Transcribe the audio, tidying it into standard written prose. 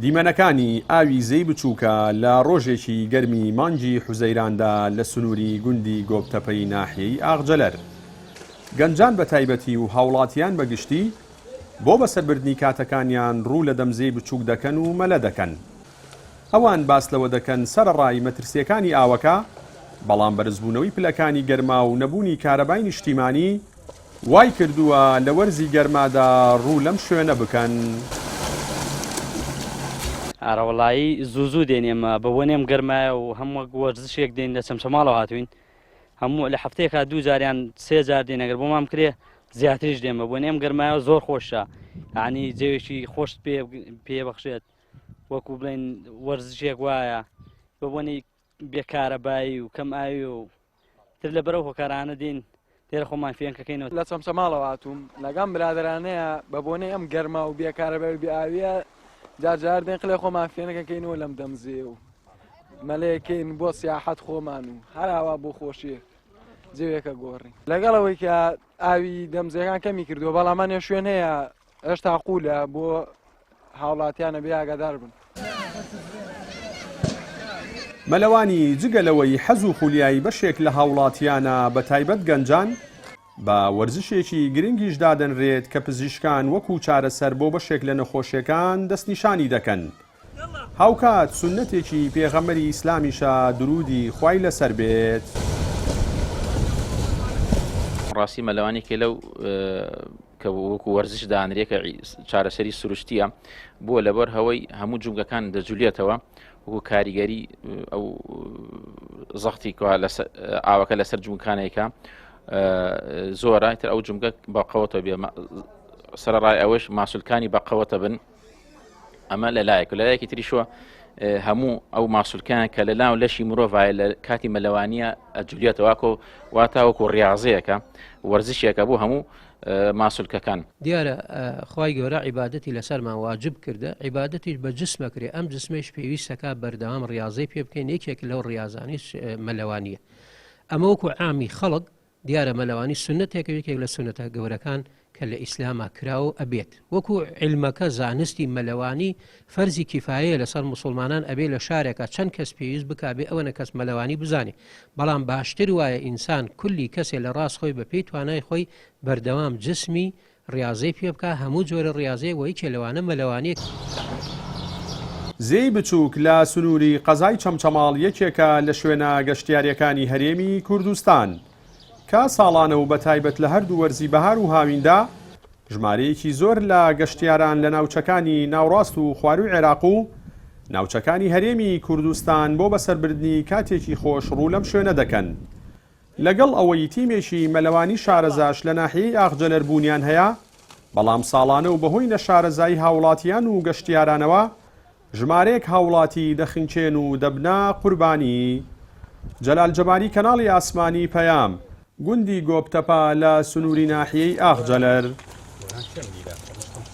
دیمەنەکانی ئاوی زەی بچووکە لە ڕۆژێکی گەرمی مانگی حوزەیراندا لە سنووری گوندی گۆبتەپەی ناحیەی ئاغجەلەر. گەنجان بە تایبەتی و هاوڵاتیان بەگشتی بۆ بەسەربردنی کاتەکانیان ڕوو لە دەمزەی بچووک دەکەن و مەلە دەکەن. ئەوان باس لەوە دەکەن سەرەڕای مەترسیەکانی ئاوەکە، بەڵام بەرزبوونەوەی پلەکانی گەرما و نەبوونی کارەبای نیشتیمانی وای کردووە لە وەرزی گەرمادا ڕوو لەم شوێنە بکەن. ئاڕەوەڵایی زوو دێنێمە بە بۆنێم گەرمایە و هەموو وەرزشێک دێن لە چەمچەماڵەوە هاتوین، هەموو لە هەفتەیەکە 2 جاریان 3 جار دێن، ئەگەر بۆ مام کرێ زیاتریش دێمە بۆنێم گەرمایە زۆر خۆشە، یعنی جێوێکی خۆش پێ بەخشێت، وەکو بڵێن وەرزشێک وایە بە بۆنەی بێکارەبایی و کەم ئاوی و تر لە بەرەو هۆکارانە دێن لێرە خۆمان فێنکەکەینەوە. لە چەمچەماڵەوە هاتووم لەگەم برادرانەیە بە بۆنەی ئەم گەرما و بێکارەبای و بێئاویە جار دێن قلێ خۆمان فێنەکەکەینەوە لەم دەمزێ و مەلەیەکەین بۆ سیاحەت خۆمان و هەراوا بۆ خۆشیە جێوێکە گۆڕی. لەگەڵەوەی کە ئاوی دەمزەکان کەمی کردووە، بەڵامانێ شوێن هەیە هێشتا قوولە بۆ هاوڵاتیانە بێ ئاگادار بن. مەلەوانی جگەلەوەی حەز و خولیایی بەشێک لە هاوڵاتیانە بە تایبەت گەنجان بە وەرزشێکی گرنگیش دادەنرێت کە پزیشکان وەکو چارەسەر بۆ بەشێک لە نەخۆشیەکان دەستنیشانی دەکەن. هاوکات سونەتێکی پێغەمبەری ئیسلامیشە درودی خوای لەسەر بێت. ڕاستی مەلەوانێکێ لەو کە وەکو وەرزش دانرێکە چارەسەری سروشتیە بۆ لەبەر هەوەی هەموو جومگەکان دەجوولێتەوە وەکو کاریگەری ئەو زەختی ئاوەکە لەسەر جومکانێکە زۆرە تر ئەو جومگە بەقەوەتە بێ سەرڕای ئەوەش ماسوولکانی بەقەوەتە بن. ئەمە لە لایەکی تریشوە هەموو ئەو ماسوولکان کە لە لاو لەشی مرۆڤایە لە کاتی مەلەوانیە ئەجوولێتەوە واتە وەکو ڕاضەیەکە وەرزشێکە بۆ هەموو ماسوولکەکان. دیارە خوای گەورە عیبادەتی لەسەرمان واجب کردە، عیبادەتیش بە جسمەکرێ، ئەم جسمش پێویستەکە بەردەوام ڕاضەی پێ بکەین، یەکێک لەو ڕاضانیش مەلەوانیە. ئەمە وەکو عامی خەڵک دیارە مەلەوانی سنەتێکە، یەکێک لە سنەتە گەورەکان کە لە ئیسلاما کراوە ئەبێت. وەکو علمەکە زانستی مەلەوانی فەرزی کیفایە لەسەر مسلمانان ئەبێ لە شارێکە چەند کەس پێویست بکابێ ئەوە کەس مەلەوانی بزانێ، بەڵام باشتر وایە ئینسان کولی کەسێ لە ڕاست خۆی بە پێی توانای خۆی بەردەوام جسمی ڕاضەی پێ بکە، هەموو جۆرە ڕاضەیە وەی کێلەوانە مەلەوانیە. زەی بچووک لە سنووری قەزای چەمچەماڵ یەکێکە لە شوێنە گەشتیاریەکانی هەرێمی کوردستان کە ساڵانە و بە تایبەت لە هەردوو وەرزی بەهار و هاویندا ژمارەیەکی زۆر لە گەشتیاران لە ناوچەکانی ناوڕاست و خواروی عێراق و ناوچەکانی هەرێمی کوردستان بۆ بەسەربردنی کاتێکی خۆش ڕوو لەم شوێنە دەکەن. لەگەڵ ئەوەی تیمێکی مەلەوانی شارەزاش لە ناحیەی ئاغجەلەر بوونیان هەیە، بەڵام ساڵانە و بەهۆی نەشارەزایی هاوڵاتیان و گەشتیارانەوە ژمارەیەک هاوڵاتی دەخینچێن و دەبنا قوربانی. جەلال جەباری کەناڵی ئاسمانی پەیام گوندی گۆبتەپە لە سنووری ناحیەی ئاغجەلەر.